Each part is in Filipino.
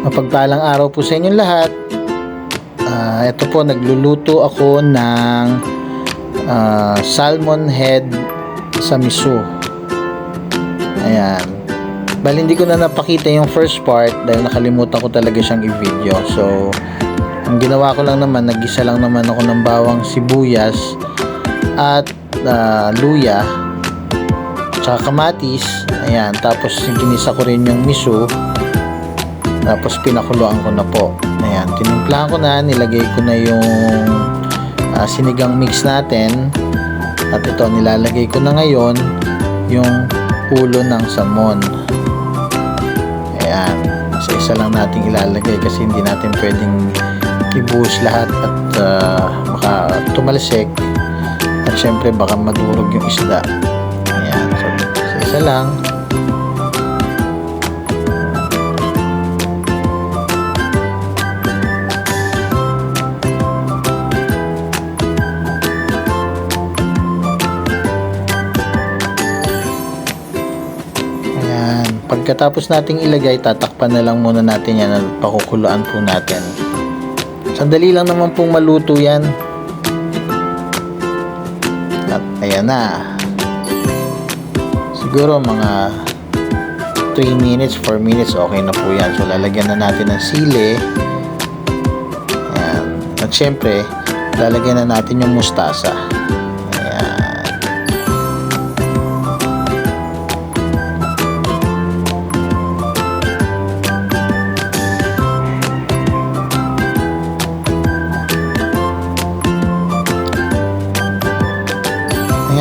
Mapagpalang araw po sa inyong lahat. Ito po, nagluluto ako ng salmon head sa miso. Ayan. Bali, hindi ko na napakita yung first part dahil nakalimutan ko talaga siyang i-video. So, ang ginawa ko lang naman, nag-isa lang naman ako ng bawang sibuyas at luya tsaka kamatis. Ayan. Tapos, ginisa ko rin yung miso. Tapos pinakuluan ko na po. Ayan, tinimplahan ko na, nilagay ko na yung sinigang mix natin. At ito, nilalagay ko na ngayon yung ulo ng salmon. Ayan, isa-isa lang natin ilalagay kasi hindi natin pwedeng ibuhos lahat at baka tumalsik. At syempre baka madurog yung isda. Ayan, so isa-isa lang. Pagkatapos nating ilagay, tatakpan na lang muna natin yan at pakukuluan po natin. Sandali lang naman pong maluto yan. At ayan na. Siguro mga 3 minutes, 4 minutes, okay na po yan. So lalagyan na natin ng sili. Ayan. At syempre, lalagyan na natin yung mustasa.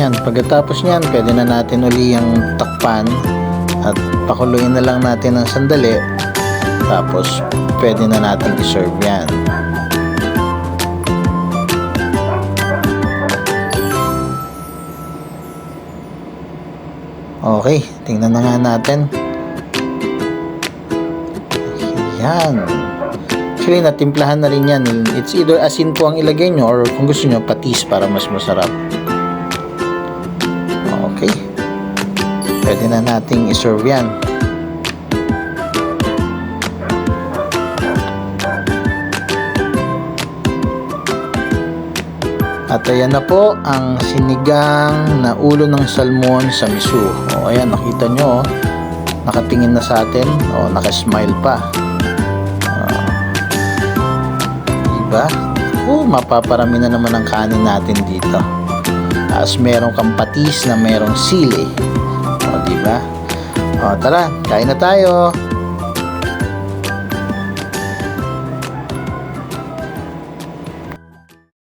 Ayan, pagkatapos niyan, pwede na natin uli yung takpan at pakuluin na lang natin ng sandali. Tapos, pwede na natin i-serve yan. Okay, tingnan na nga natin. Ayan. Actually, natimplahan na rin yan. It's either asin po ang ilagay nyo or kung gusto nyo, patis para mas masarap. Okay. Pwede na nating i-serve yan. At ayan na po ang sinigang na ulo ng salmon sa miso. O ayan, nakita nyo, nakatingin na sa atin. O, nakasmile pa. Diba? Mapaparami na naman ang kanin natin dito. As meron kang patis na merong sili. O, diba? O, tara, kain na tayo.